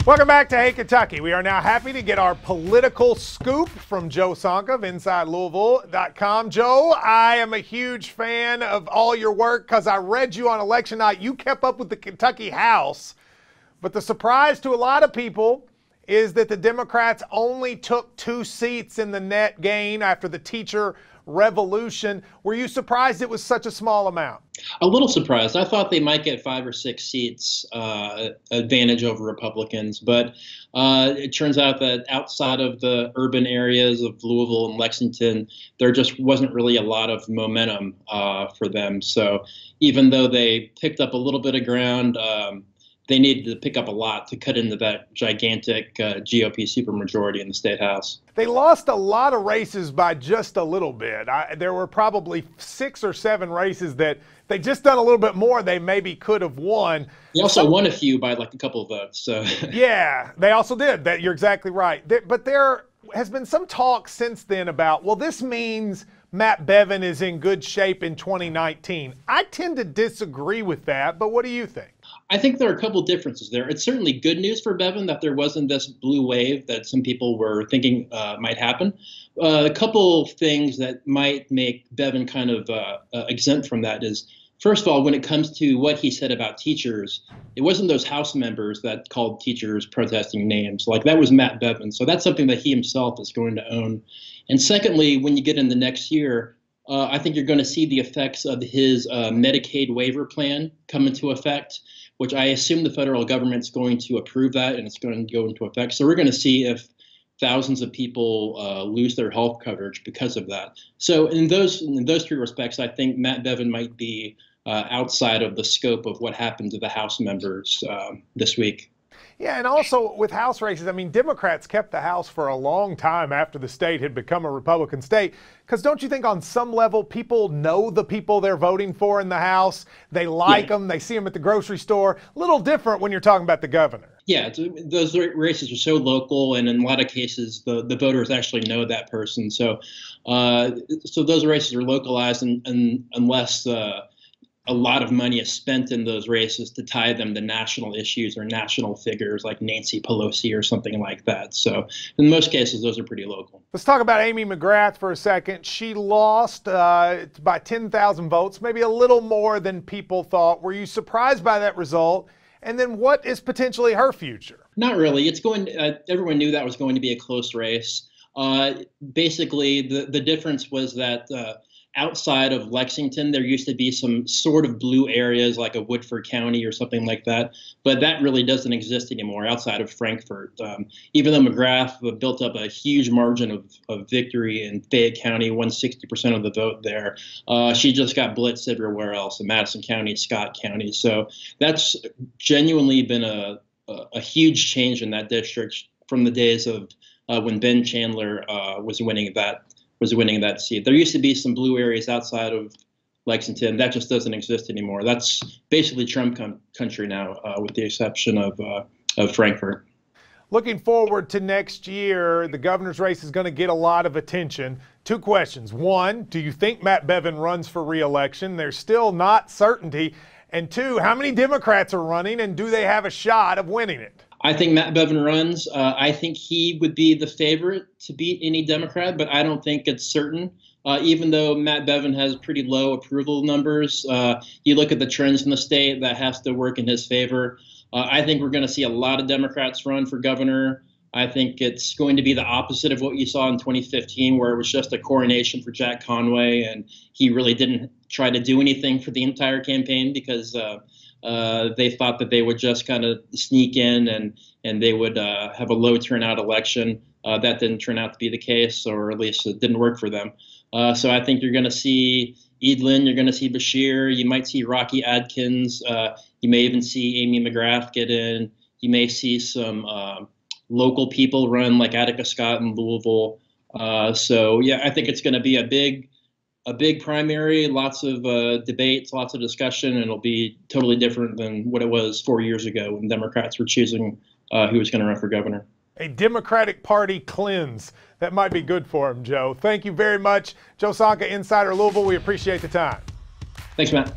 Welcome back to Hey Kentucky. We are now happy to get our political scoop from Joe Sonka of InsideLouisville.com. Joe, I am a huge fan of all your work because I read you on election night. You kept up with the Kentucky House, but the surprise to a lot of people is that the Democrats only took 2 seats in the net gain after the teacher revolution. Were you surprised it was such a small amount? A little surprised. I thought they might get 5 or 6 seats advantage over Republicans, but it turns out that outside of the urban areas of Louisville and Lexington, there just wasn't really a lot of momentum for them. So even though they picked up a little bit of ground, they needed to pick up a lot to cut into that gigantic GOP supermajority in the state house. They lost a lot of races by just a little bit. There were probably 6 or 7 races that they just done a little bit more they maybe could have won. They also won a few by like a couple of votes. So yeah, they also did. That you're exactly right. But there has been some talk since then about, well, this means Matt Bevin is in good shape in 2019. I tend to disagree with that, but what do you think? I think there are a couple of differences there. It's certainly good news for Bevin that there wasn't this blue wave that some people were thinking might happen. A couple of things that might make Bevin kind of exempt from that is, first of all, when it comes to what he said about teachers, it wasn't those House members that called teachers protesting names. Like, that was Matt Bevin. So that's something that he himself is going to own. And secondly, when you get in the next year, I think you're going to see the effects of his Medicaid waiver plan come into effect, which I assume the federal government's going to approve that and it's going to go into effect. So we're going to see if thousands of people lose their health coverage because of that. So in those 3 respects, I think Matt Bevin might be outside of the scope of what happened to the House members this week. Yeah, and also with House races, I mean, Democrats kept the House for a long time after the state had become a Republican state. Because don't you think on some level people know the people they're voting for in the House? They like them. They see them at the grocery store. A little different when you're talking about the governor. Yeah, those races are so local, and in a lot of cases, the voters actually know that person. So those races are localized, and unless a lot of money is spent in those races to tie them to national issues or national figures like Nancy Pelosi or something like that. So in most cases, those are pretty local. Let's talk about Amy McGrath for a second. She lost by 10,000 votes, maybe a little more than people thought. Were you surprised by that result? And then what is potentially her future? Not really. It's going. Everyone knew that was going to be a close race. Basically, the difference was that outside of Lexington, there used to be some sort of blue areas like a Woodford County or something like that, but that really doesn't exist anymore outside of Frankfort. Even though McGrath built up a huge margin of victory in Fayette County, won 60% of the vote there, she just got blitzed everywhere else in Madison County, Scott County. So that's genuinely been a huge change in that district from the days of when Ben Chandler was winning that seat. There used to be some blue areas outside of Lexington. That just doesn't exist anymore. That's basically Trump country now, with the exception of Frankfort. Looking forward to next year, the governor's race is going to get a lot of attention. 2 questions. 1, do you think Matt Bevin runs for re-election? There's still not certainty. And 2, how many Democrats are running, and do they have a shot of winning it? I think Matt Bevin runs. I think he would be the favorite to beat any Democrat, but I don't think it's certain. Even though Matt Bevin has pretty low approval numbers, you look at the trends in the state, that has to work in his favor. I think we're going to see a lot of Democrats run for governor. I think it's going to be the opposite of what you saw in 2015, where it was just a coronation for Jack Conway, and he really didn't try to do anything for the entire campaign because they thought that they would just kind of sneak in and they would have a low turnout election. That didn't turn out to be the case, or at least it didn't work for them. So I think you're going to see Edelin, you're going to see Bashir, you might see Rocky Adkins, you may even see Amy McGrath get in, you may see some local people run like Attica Scott in Louisville. So yeah, I think it's going to be a big primary, lots of debates, lots of discussion, and it'll be totally different than what it was 4 years ago when Democrats were choosing who was going to run for governor. A Democratic Party cleanse. That might be good for him, Joe. Thank you very much. Joe Sonka, Insider Louisville. We appreciate the time. Thanks, Matt.